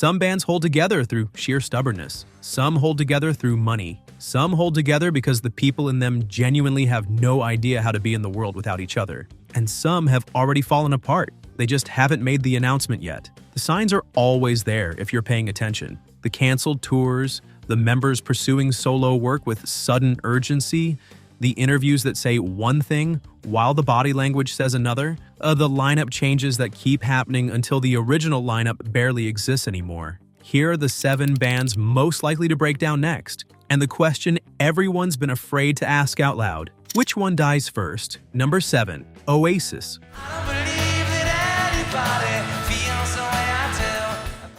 Some bands hold together through sheer stubbornness. Some hold together through money. Some hold together because the people in them genuinely have no idea how to be in the world without each other. And some have already fallen apart. They just haven't made the announcement yet. The signs are always there if you're paying attention. The canceled tours, the members pursuing solo work with sudden urgency, the interviews that say one thing while the body language says another, the lineup changes that keep happening until the original lineup barely exists anymore. Here are the 7 bands most likely to break down next, and the question everyone's been afraid to ask out loud. Which one dies first? Number 7, Oasis.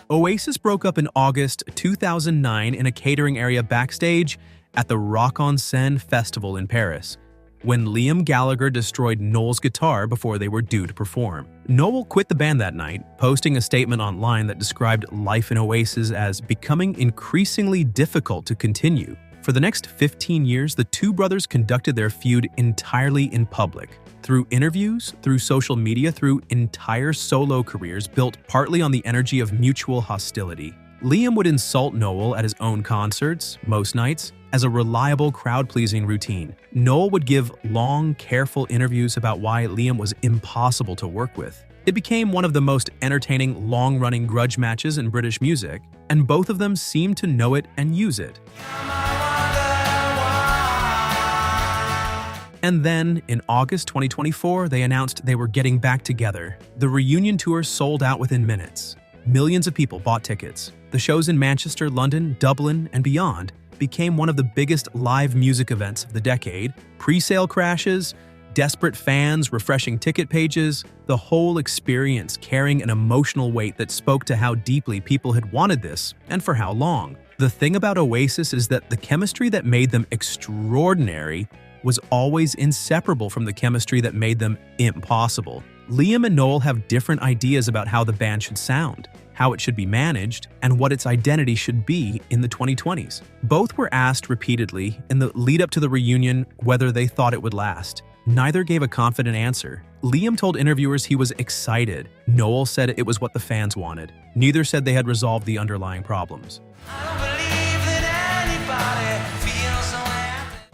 Oasis broke up in August 2009 in a catering area backstage at the Rock en Seine festival in Paris, when Liam Gallagher destroyed Noel's guitar before they were due to perform. Noel quit the band that night, posting a statement online that described life in Oasis as becoming increasingly difficult to continue. For the next 15 years, the two brothers conducted their feud entirely in public, through interviews, through social media, through entire solo careers built partly on the energy of mutual hostility. Liam would insult Noel at his own concerts, most nights, as a reliable crowd-pleasing routine. Noel would give long, careful interviews about why Liam was impossible to work with. It became one of the most entertaining, long-running grudge matches in British music, and both of them seemed to know it and use it. And then, in August 2024, they announced they were getting back together. The reunion tour sold out within minutes. Millions of people bought tickets. The shows in Manchester, London, Dublin, and beyond became one of the biggest live music events of the decade. Pre-sale crashes, desperate fans, refreshing ticket pages, the whole experience carrying an emotional weight that spoke to how deeply people had wanted this and for how long. The thing about Oasis is that the chemistry that made them extraordinary was always inseparable from the chemistry that made them impossible. Liam and Noel have different ideas about how the band should sound, how it should be managed, and what its identity should be in the 2020s. Both were asked repeatedly in the lead-up to the reunion whether they thought it would last. Neither gave a confident answer. Liam told interviewers he was excited. Noel said it was what the fans wanted. Neither said they had resolved the underlying problems.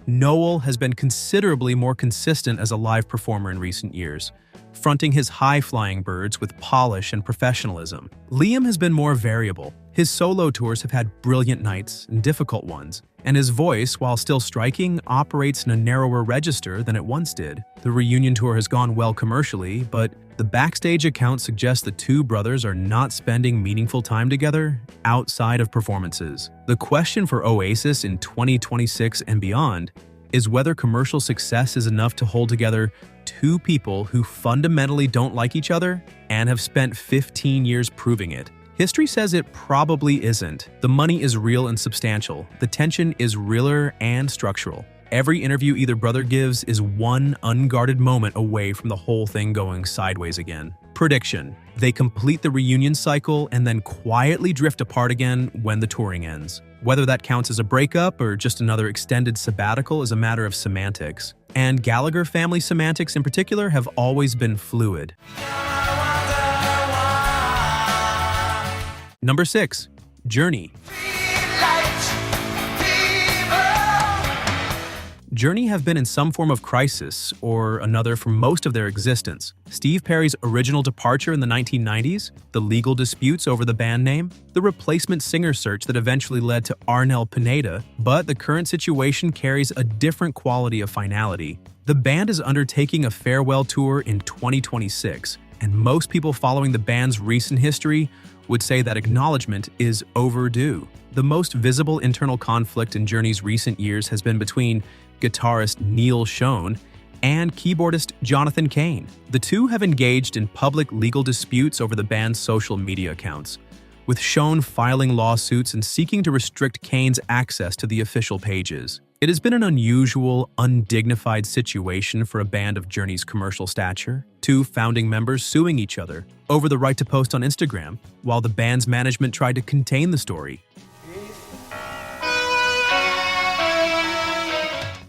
Noel has been considerably more consistent as a live performer in recent years, fronting his high-flying birds with polish and professionalism. Liam has been more variable. His solo tours have had brilliant nights and difficult ones, and his voice, while still striking, operates in a narrower register than it once did. The reunion tour has gone well commercially, but the backstage account suggests the two brothers are not spending meaningful time together outside of performances. The question for Oasis in 2026 and beyond is whether commercial success is enough to hold together two people who fundamentally don't like each other and have spent 15 years proving it. History says it probably isn't. The money is real and substantial. The tension is realer and structural. Every interview either brother gives is one unguarded moment away from the whole thing going sideways again. Prediction: they complete the reunion cycle and then quietly drift apart again when the touring ends. Whether that counts as a breakup or just another extended sabbatical is a matter of semantics. And Gallagher family semantics in particular have always been fluid. Number 6. Journey. Journey have been in some form of crisis or another for most of their existence. Steve Perry's original departure in the 1990s, the legal disputes over the band name, the replacement singer search that eventually led to Arnel Pineda, but the current situation carries a different quality of finality. The band is undertaking a farewell tour in 2026, and most people following the band's recent history would say that acknowledgement is overdue. The most visible internal conflict in Journey's recent years has been between guitarist Neil Schon and keyboardist Jonathan Cain. The two have engaged in public legal disputes over the band's social media accounts, with Schon filing lawsuits and seeking to restrict Cain's access to the official pages. It has been an unusual, undignified situation for a band of Journey's commercial stature, two founding members suing each other over the right to post on Instagram, while the band's management tried to contain the story.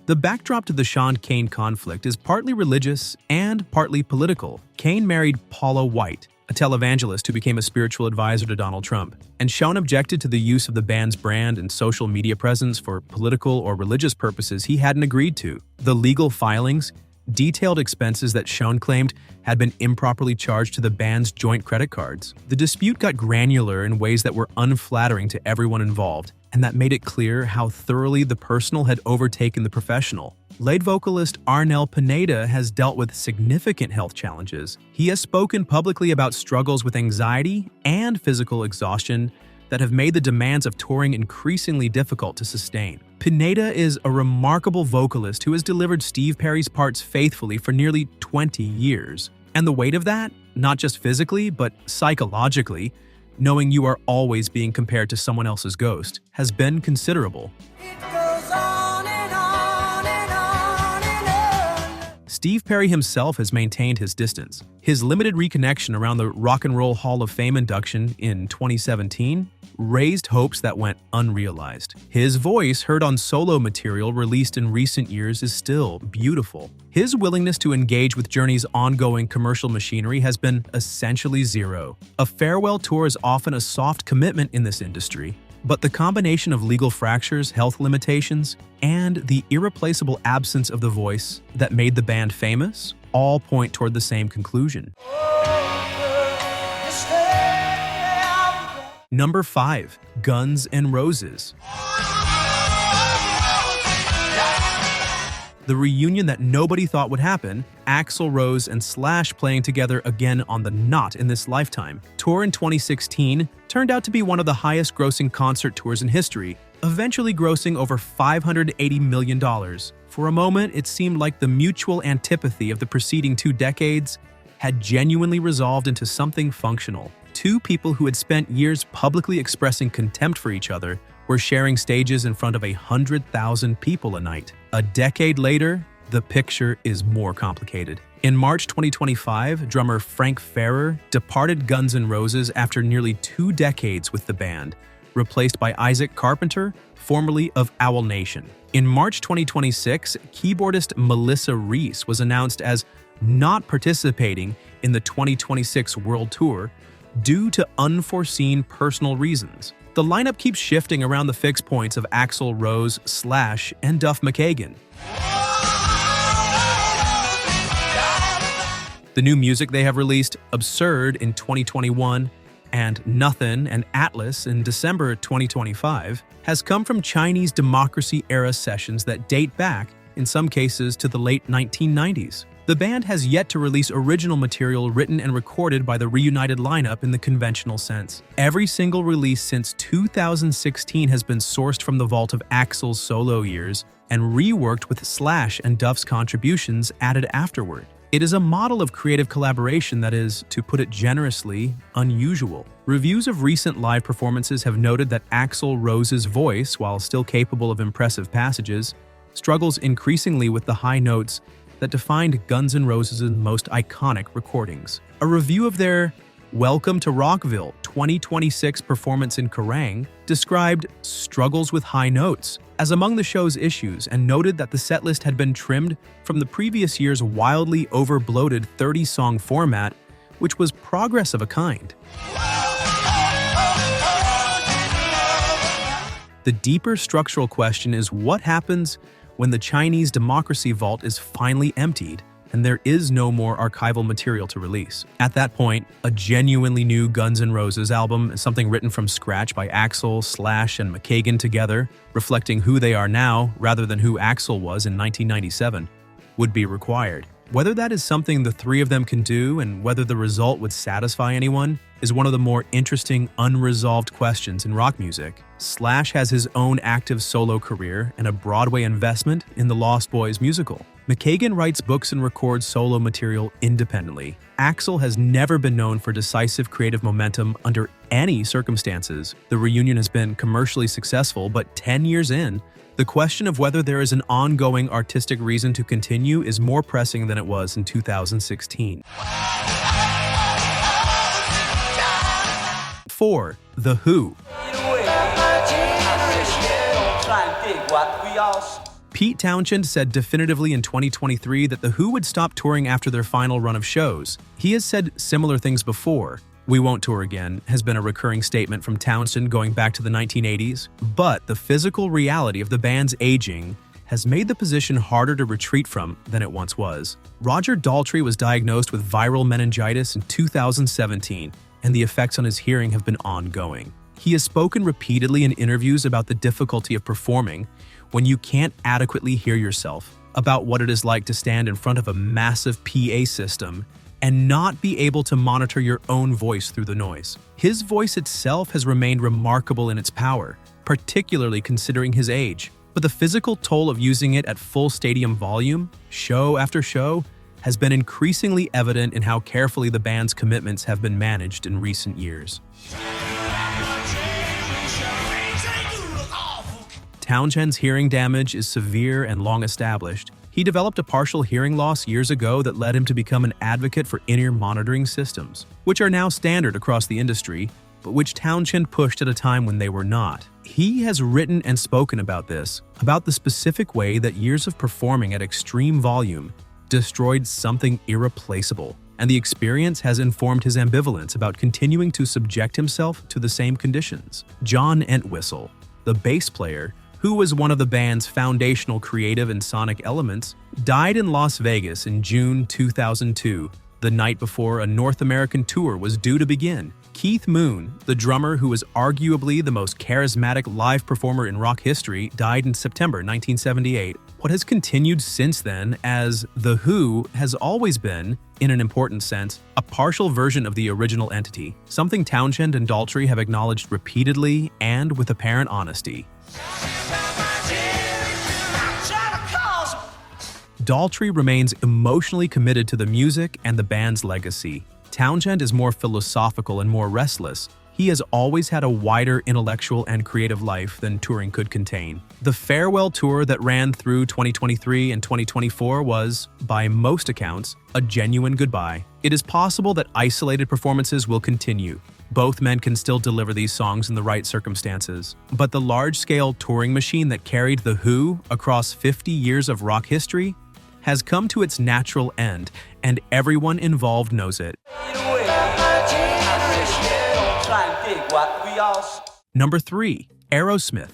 The backdrop to the Schon-Cain conflict is partly religious and partly political. Cain married Paula White, a televangelist who became a spiritual advisor to Donald Trump. And Shawn objected to the use of the band's brand and social media presence for political or religious purposes he hadn't agreed to. The legal filings detailed expenses that Shawn claimed had been improperly charged to the band's joint credit cards. The dispute got granular in ways that were unflattering to everyone involved, and that made it clear how thoroughly the personal had overtaken the professional. Lead vocalist Arnel Pineda has dealt with significant health challenges. He has spoken publicly about struggles with anxiety and physical exhaustion that have made the demands of touring increasingly difficult to sustain. Pineda is a remarkable vocalist who has delivered Steve Perry's parts faithfully for nearly 20 years. And the weight of that, not just physically, but psychologically, knowing you are always being compared to someone else's ghost, has been considerable. Steve Perry himself has maintained his distance. His limited reconnection around the Rock and Roll Hall of Fame induction in 2017 raised hopes that went unrealized. His voice, heard on solo material released in recent years, is still beautiful. His willingness to engage with Journey's ongoing commercial machinery has been essentially zero. A farewell tour is often a soft commitment in this industry, but the combination of legal fractures, health limitations, and the irreplaceable absence of the voice that made the band famous all point toward the same conclusion. Number 5. Guns N' Roses. The reunion that nobody thought would happen, Axl Rose and Slash playing together again on the Not in This Lifetime tour in 2016 turned out to be one of the highest grossing concert tours in history, eventually grossing over $580 million. For a moment, it seemed like the mutual antipathy of the preceding 2 decades had genuinely resolved into something functional. 2 people who had spent years publicly expressing contempt for each other were sharing stages in front of 100,000 people a night. A decade later, the picture is more complicated. In March 2025, drummer Frank Ferrer departed Guns N' Roses after nearly 2 decades with the band, replaced by Isaac Carpenter, formerly of Owl Nation. In March 2026, keyboardist Melissa Reese was announced as not participating in the 2026 World Tour due to unforeseen personal reasons. The lineup keeps shifting around the fixed points of Axl Rose, Slash, and Duff McKagan. The new music they have released, Absurd in 2021 and Nothin' and Atlas in December 2025, has come from Chinese democracy-era sessions that date back, in some cases, to the late 1990s. The band has yet to release original material written and recorded by the reunited lineup in the conventional sense. Every single release since 2016 has been sourced from the vault of Axl's solo years and reworked with Slash and Duff's contributions added afterward. It is a model of creative collaboration that is, to put it generously, unusual. Reviews of recent live performances have noted that Axl Rose's voice, while still capable of impressive passages, struggles increasingly with the high notes that defined Guns N' Roses' most iconic recordings. A review of their Welcome to Rockville 2026 performance in Kerrang described struggles with high notes as among the show's issues and noted that the setlist had been trimmed from the previous year's wildly over-bloated 30-song format, which was progress of a kind. The deeper structural question is what happens when the Chinese democracy vault is finally emptied and there is no more archival material to release. At that point, a genuinely new Guns N' Roses album, something written from scratch by Axl, Slash, and McKagan together, reflecting who they are now rather than who Axl was in 1997, would be required. Whether that is something the 3 of them can do and whether the result would satisfy anyone is one of the more interesting, unresolved questions in rock music. Slash has his own active solo career and a Broadway investment in the Lost Boys musical. McKagan writes books and records solo material independently. Axl has never been known for decisive creative momentum under any circumstances. The reunion has been commercially successful, but 10 years in, the question of whether there is an ongoing artistic reason to continue is more pressing than it was in 2016. 4. The Who. Pete Townshend said definitively in 2023 that The Who would stop touring after their final run of shows. He has said similar things before. "We won't tour again" has been a recurring statement from Townshend going back to the 1980s, but the physical reality of the band's aging has made the position harder to retreat from than it once was. Roger Daltrey was diagnosed with viral meningitis in 2017, and the effects on his hearing have been ongoing. He has spoken repeatedly in interviews about the difficulty of performing when you can't adequately hear yourself, about what it is like to stand in front of a massive PA system and not be able to monitor your own voice through the noise. His voice itself has remained remarkable in its power, particularly considering his age, but the physical toll of using it at full stadium volume, show after show, has been increasingly evident in how carefully the band's commitments have been managed in recent years. Townshend's hearing damage is severe and long established. He developed a partial hearing loss years ago that led him to become an advocate for in-ear monitoring systems, which are now standard across the industry, but which Townshend pushed at a time when they were not. He has written and spoken about this, about the specific way that years of performing at extreme volume destroyed something irreplaceable, and the experience has informed his ambivalence about continuing to subject himself to the same conditions. John Entwistle, the bass player, who was one of the band's foundational creative and sonic elements, died in Las Vegas in June 2002, the night before a North American tour was due to begin. Keith Moon, the drummer who was arguably the most charismatic live performer in rock history, died in September 1978. What has continued since then, as The Who has always been, in an important sense, a partial version of the original entity, something Townshend and Daltrey have acknowledged repeatedly and with apparent honesty. Daltrey remains emotionally committed to the music and the band's legacy. Townshend is more philosophical and more restless. He has always had a wider intellectual and creative life than touring could contain. The farewell tour that ran through 2023 and 2024 was, by most accounts, a genuine goodbye. It is possible that isolated performances will continue. Both men can still deliver these songs in the right circumstances. But the large-scale touring machine that carried The Who across 50 years of rock history has come to its natural end, and everyone involved knows it. Number 3. Aerosmith.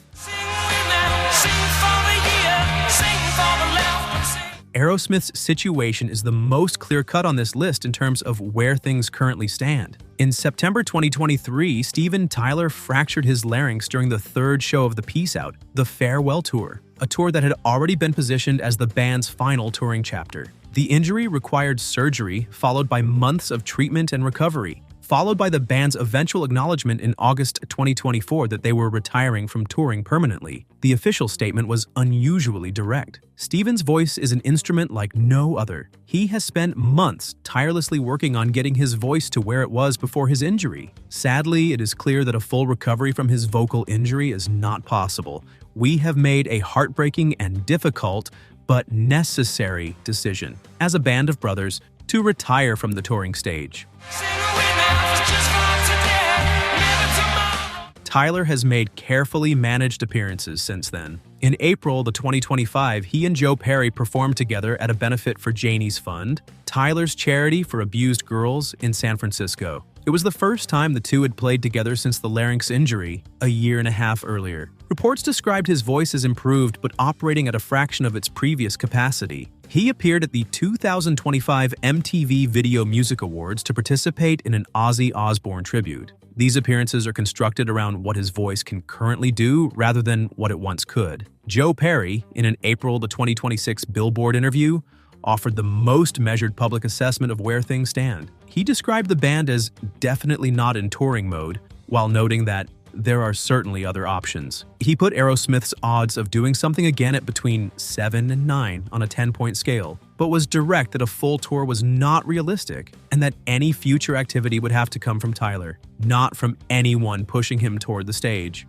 Aerosmith's situation is the most clear-cut on this list in terms of where things currently stand. In September 2023, Steven Tyler fractured his larynx during the third show of the Peace Out, the Farewell Tour, a tour that had already been positioned as the band's final touring chapter. The injury required surgery, followed by months of treatment and recovery, followed by the band's eventual acknowledgement in August 2024 that they were retiring from touring permanently. The official statement was unusually direct. Steven's voice is an instrument like no other. He has spent months tirelessly working on getting his voice to where it was before his injury. Sadly, it is clear that a full recovery from his vocal injury is not possible. We have made a heartbreaking and difficult, but necessary decision, as a band of brothers, to retire from the touring stage. Tyler has made carefully managed appearances since then. In April 2025, he and Joe Perry performed together at a benefit for Janie's Fund, Tyler's charity for abused girls in San Francisco. It was the first time the two had played together since the larynx injury a year and a half earlier. Reports described his voice as improved but operating at a fraction of its previous capacity. He appeared at the 2025 MTV Video Music Awards to participate in an Ozzy Osbourne tribute. These appearances are constructed around what his voice can currently do rather than what it once could. Joe Perry, in an April 2026 Billboard interview, offered the most measured public assessment of where things stand. He described the band as definitely not in touring mode, while noting that there are certainly other options. He put Aerosmith's odds of doing something again at between 7 and 9 on a 10-point scale, but was direct that a full tour was not realistic and that any future activity would have to come from Tyler, not from anyone pushing him toward the stage.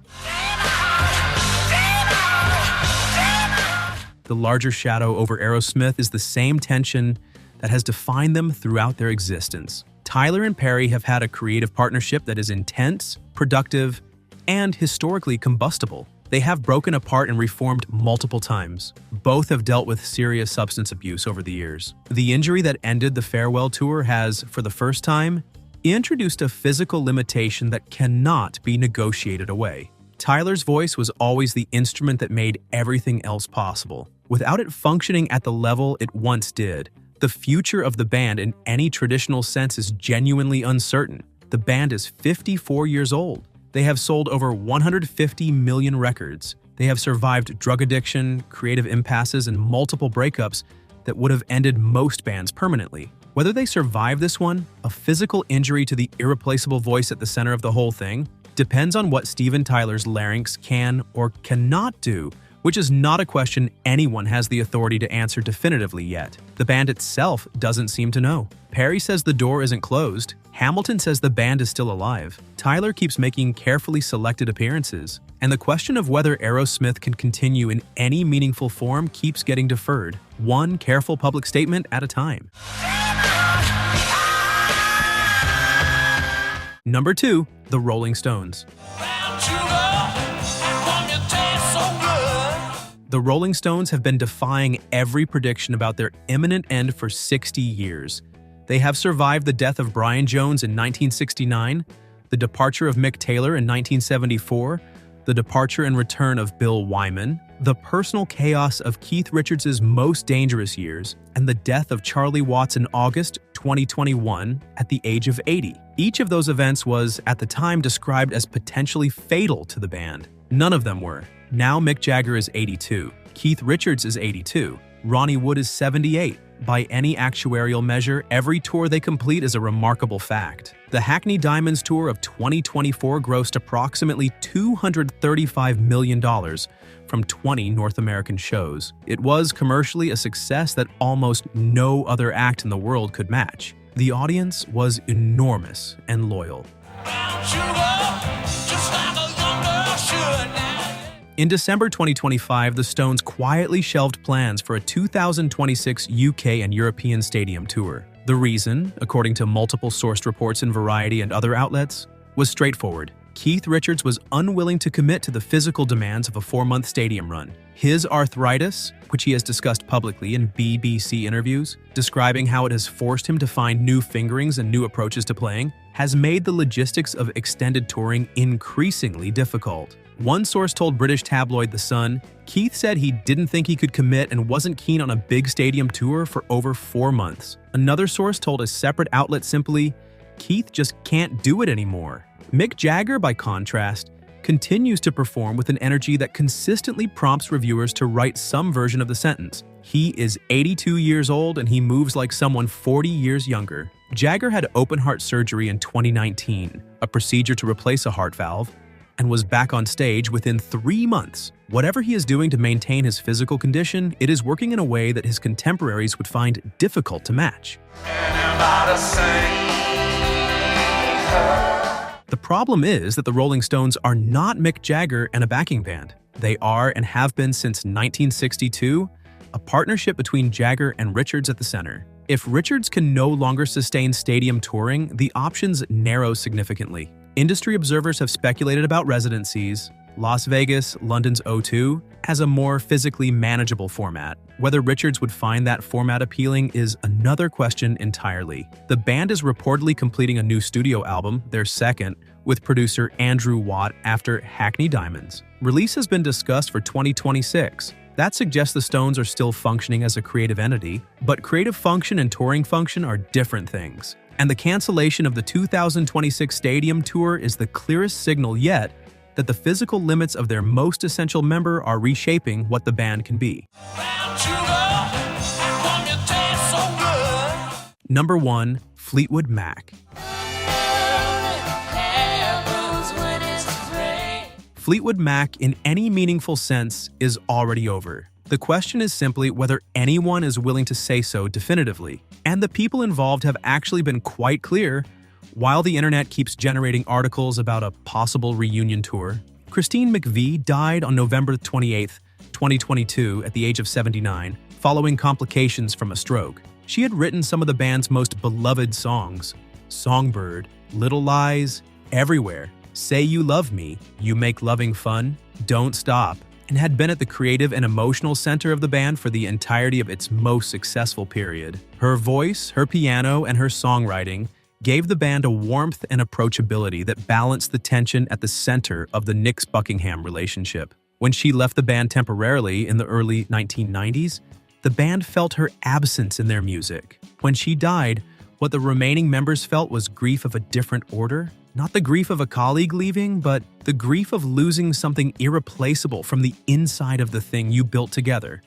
The larger shadow over Aerosmith is the same tension that has defined them throughout their existence. Tyler and Perry have had a creative partnership that is intense, productive, and historically combustible. They have broken apart and reformed multiple times. Both have dealt with serious substance abuse over the years. The injury that ended the farewell tour has, for the first time, introduced a physical limitation that cannot be negotiated away. Tyler's voice was always the instrument that made everything else possible. Without it functioning at the level it once did, the future of the band in any traditional sense is genuinely uncertain. The band is 54 years old. They have sold over 150 million records. They have survived drug addiction, creative impasses, and multiple breakups that would have ended most bands permanently. Whether they survive this one, a physical injury to the irreplaceable voice at the center of the whole thing, depends on what Steven Tyler's larynx can or cannot do, which is not a question anyone has the authority to answer definitively yet. The band itself doesn't seem to know. Perry says the door isn't closed. Hamilton says the band is still alive. Tyler keeps making carefully selected appearances. And the question of whether Aerosmith can continue in any meaningful form keeps getting deferred, one careful public statement at a time. Number 2, the Rolling Stones. The Rolling Stones have been defying every prediction about their imminent end for 60 years. They have survived the death of Brian Jones in 1969, the departure of Mick Taylor in 1974, the departure and return of Bill Wyman, the personal chaos of Keith Richards' most dangerous years, and the death of Charlie Watts in August 2021 at the age of 80. Each of those events was, at the time, described as potentially fatal to the band. None of them were. Now Mick Jagger is 82. Keith Richards is 82. Ronnie Wood is 78. By any actuarial measure, every tour they complete is a remarkable fact. The Hackney Diamonds Tour of 2024 grossed approximately $235 million from 20 North American shows. It was commercially a success that almost no other act in the world could match. The audience was enormous and loyal. In December 2025, the Stones quietly shelved plans for a 2026 UK and European stadium tour. The reason, according to multiple sourced reports in Variety and other outlets, was straightforward. Keith Richards was unwilling to commit to the physical demands of a 4-month stadium run. His arthritis, which he has discussed publicly in BBC interviews, describing how it has forced him to find new fingerings and new approaches to playing, has made the logistics of extended touring increasingly difficult. One source told British tabloid The Sun, Keith said he didn't think he could commit and wasn't keen on a big stadium tour for over 4 months. Another source told a separate outlet simply, Keith just can't do it anymore. Mick Jagger, by contrast, continues to perform with an energy that consistently prompts reviewers to write some version of the sentence. He is 82 years old and he moves like someone 40 years younger. Jagger had open-heart surgery in 2019, a procedure to replace a heart valve, and was back on stage within 3 months. Whatever he is doing to maintain his physical condition, it is working in a way that his contemporaries would find difficult to match. The problem is that the Rolling Stones are not Mick Jagger and a backing band. They are, and have been since 1962, a partnership between Jagger and Richards at the center. If Richards can no longer sustain stadium touring, the options narrow significantly. Industry observers have speculated about residencies, Las Vegas, London's O2, as a more physically manageable format. Whether Richards would find that format appealing is another question entirely. The band is reportedly completing a new studio album, their second, with producer Andrew Watt after Hackney Diamonds. Release has been discussed for 2026. That suggests the Stones are still functioning as a creative entity, but creative function and touring function are different things. And the cancellation of the 2026 stadium tour is the clearest signal yet that the physical limits of their most essential member are reshaping what the band can be. Number 1, Fleetwood Mac. Fleetwood Mac, in any meaningful sense, is already over. The question is simply whether anyone is willing to say so definitively. And the people involved have actually been quite clear. While the internet keeps generating articles about a possible reunion tour, Christine McVie died on November 28, 2022 at the age of 79, following complications from a stroke. She had written some of the band's most beloved songs, Songbird, Little Lies, Everywhere, Say You Love Me, You Make Loving Fun, Don't Stop, and had been at the creative and emotional center of the band for the entirety of its most successful period. Her voice, her piano, and her songwriting gave the band a warmth and approachability that balanced the tension at the center of the Nicks-Buckingham relationship. When she left the band temporarily in the early 1990s, the band felt her absence in their music. When she died, what the remaining members felt was grief of a different order. Not the grief of a colleague leaving, but the grief of losing something irreplaceable from the inside of the thing you built together.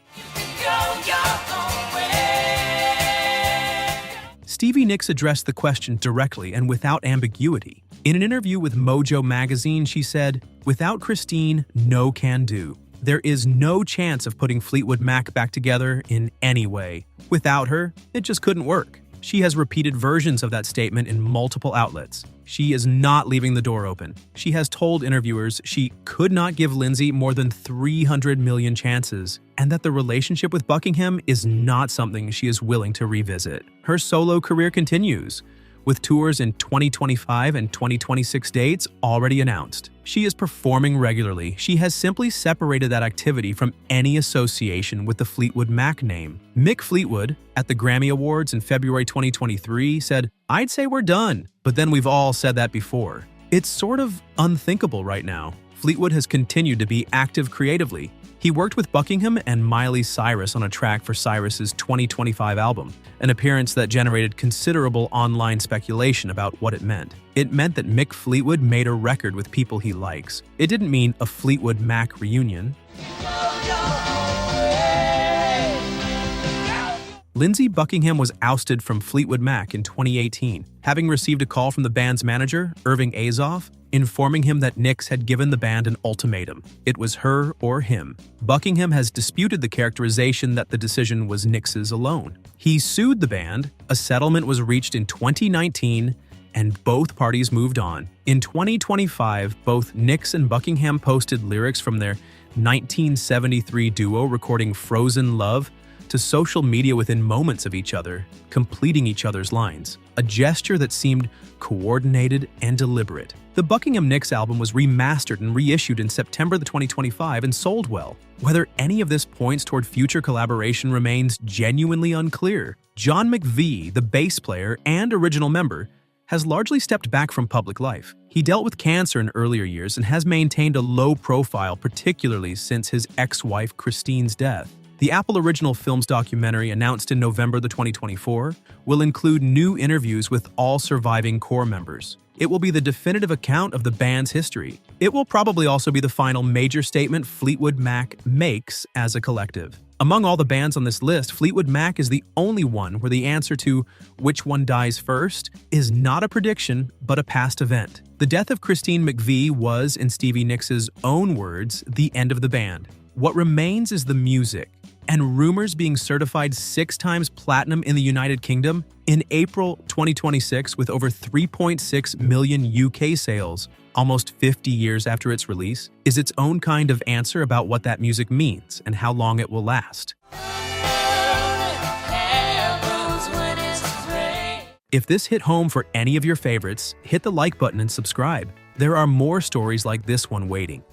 Stevie Nicks addressed the question directly and without ambiguity. In an interview with Mojo magazine, she said, "Without Christine, no can do. There is no chance of putting Fleetwood Mac back together in any way. Without her, it just couldn't work." She has repeated versions of that statement in multiple outlets. She is not leaving the door open. She has told interviewers she could not give Lindsay more than 300 million chances, and that the relationship with Buckingham is not something she is willing to revisit. Her solo career continues, with tours in 2025 and 2026 dates already announced. She is performing regularly. She has simply separated that activity from any association with the Fleetwood Mac name. Mick Fleetwood, at the Grammy Awards in February 2023, said, "I'd say we're done, but then we've all said that before." It's sort of unthinkable right now. Fleetwood has continued to be active creatively. He worked with Buckingham and Miley Cyrus on a track for Cyrus's 2025 album, an appearance that generated considerable online speculation about what it meant. It meant that Mick Fleetwood made a record with people he likes. It didn't mean a Fleetwood Mac reunion. Lindsey Buckingham was ousted from Fleetwood Mac in 2018, having received a call from the band's manager, Irving Azoff, informing him that Nicks had given the band an ultimatum. It was her or him. Buckingham has disputed the characterization that the decision was Nicks's alone. He sued the band, a settlement was reached in 2019, and both parties moved on. In 2025, both Nicks and Buckingham posted lyrics from their 1973 duo recording Frozen Love to social media within moments of each other, completing each other's lines, a gesture that seemed coordinated and deliberate. The Buckingham Nicks album was remastered and reissued in September 2025 and sold well. Whether any of this points toward future collaboration remains genuinely unclear. John McVie, the bass player and original member, has largely stepped back from public life. He dealt with cancer in earlier years and has maintained a low profile, particularly since his ex-wife Christine's death. The Apple Original Films documentary, announced in November 2024, will include new interviews with all surviving core members. It will be the definitive account of the band's history. It will probably also be the final major statement Fleetwood Mac makes as a collective. Among all the bands on this list, Fleetwood Mac is the only one where the answer to which one dies first is not a prediction, but a past event. The death of Christine McVie was, in Stevie Nicks' own words, the end of the band. What remains is the music, and rumors being certified 6 times platinum in the United Kingdom in April 2026 with over 3.6 million UK sales, almost 50 years after its release, is its own kind of answer about what that music means and how long it will last. If this hit home for any of your favorites, hit the like button and subscribe. There are more stories like this one waiting.